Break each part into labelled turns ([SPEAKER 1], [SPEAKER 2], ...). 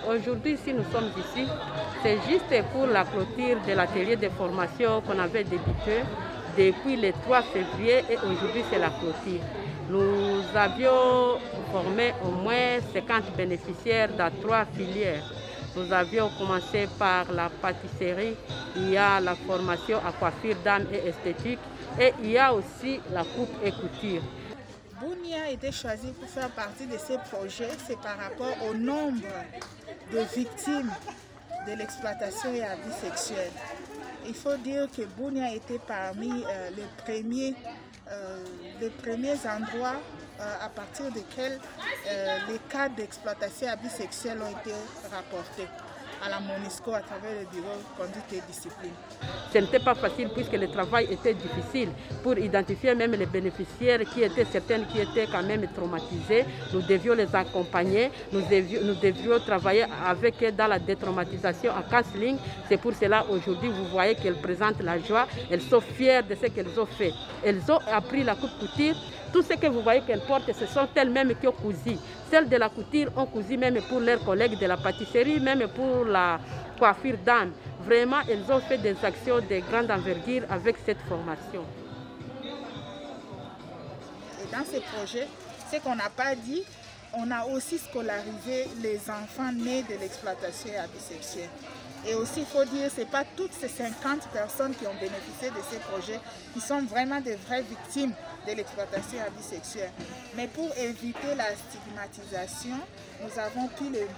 [SPEAKER 1] Aujourd'hui, si nous sommes ici, c'est juste pour la clôture de l'atelier de formation qu'on avait débuté depuis le 3 février et aujourd'hui c'est la clôture. Nous avions formé au moins 50 bénéficiaires dans 3 filières. Nous avions commencé par la pâtisserie, il y a la formation à coiffure d'âme et esthétique et il y a aussi la coupe et couture.
[SPEAKER 2] Bounia a été choisi pour faire partie de ces projets, c'est par rapport au nombre de victimes de l'exploitation et abus sexuels. Il faut dire que Bounia était parmi les premiers endroits à partir desquels les cas d'exploitation et abus sexuels ont été rapportés à la MONUSCO à travers le bureau conduite et discipline.
[SPEAKER 1] Ce n'était pas facile puisque le travail était difficile pour identifier même les bénéficiaires certaines qui étaient quand même traumatisées. Nous devions les accompagner, nous devions travailler avec elles dans la détraumatisation en counseling. C'est pour cela aujourd'hui vous voyez qu'elles présentent la joie, elles sont fières de ce qu'elles ont fait. Elles ont appris la coupe couture. Tout ce que vous voyez qu'elles portent, ce sont elles-mêmes qui ont cousu. Celles de la couture ont cousu même pour leurs collègues de la pâtisserie, même pour la coiffure d'âme. Vraiment, elles ont fait des actions de grande envergure avec cette formation.
[SPEAKER 2] Et dans ces projets, ce qu'on n'a pas dit, on a aussi scolarisé les enfants nés de l'exploitation et abus sexuels. Et aussi, il faut dire, ce n'est pas toutes ces 50 personnes qui ont bénéficié de ces projets qui sont vraiment des vraies victimes de l'exploitation et abus sexuels. Mais pour éviter la stigmatisation, nous avons pu les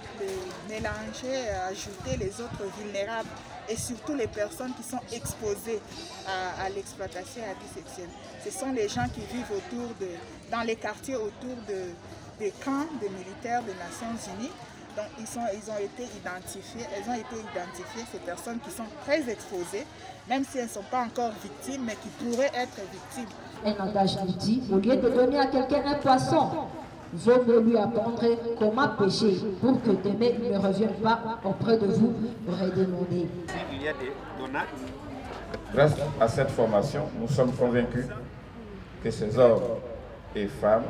[SPEAKER 2] mélanger, ajouter les autres vulnérables et surtout les personnes qui sont exposées à l'exploitation et à l'abus sexuel. Ce sont les gens qui vivent dans les quartiers autour des camps de militaires des Nations Unies. Donc elles ont été identifiées, ces personnes qui sont très exposées, même si elles ne sont pas encore victimes, mais qui pourraient être victimes.
[SPEAKER 3] Un adage nous dit, au lieu de donner à quelqu'un un poisson, vaut mieux lui apprendre comment pêcher pour que demain il ne revienne pas auprès de vous redemander.
[SPEAKER 4] Il y a des donates.
[SPEAKER 5] Grâce à cette formation, nous sommes convaincus que ces hommes et femmes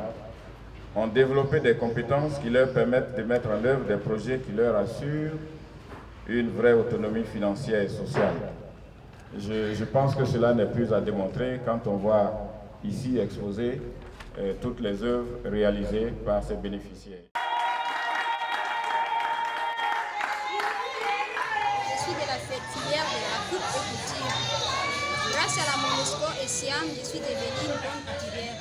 [SPEAKER 5] ont développé des compétences qui leur permettent de mettre en œuvre des projets qui leur assurent une vraie autonomie financière et sociale. Je pense que cela n'est plus à démontrer quand on voit ici exposées toutes les œuvres réalisées par ces bénéficiaires.
[SPEAKER 6] Je suis de la filière de la coupe et couture. Grâce à la MONUSCO et SIAM, je suis devenue une bonne couturière.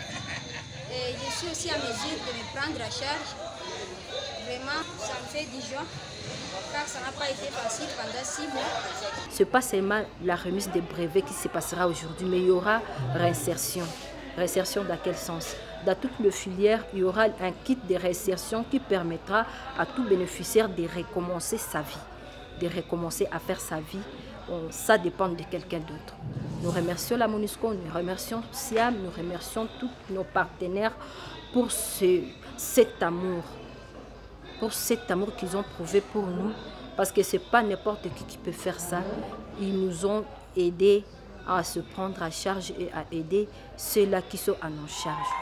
[SPEAKER 6] Et je suis aussi à mesure de me prendre à charge. Vraiment, ça me fait du joie, car ça n'a pas été facile pendant 6 mois.
[SPEAKER 3] Ce n'est pas seulement la remise des brevets qui se passera aujourd'hui, mais il y aura réinsertion. Réinsertion dans quel sens? Dans toutes les filières, il y aura un kit de réinsertion qui permettra à tout bénéficiaire de recommencer sa vie, de recommencer à faire sa vie. Ça dépend de quelqu'un d'autre. Nous remercions la MONUSCO, nous remercions SIAM, nous remercions tous nos partenaires pour cet amour qu'ils ont prouvé pour nous, parce que ce n'est pas n'importe qui peut faire ça. Ils nous ont aidés à se prendre à charge et à aider ceux-là qui sont à nos charges.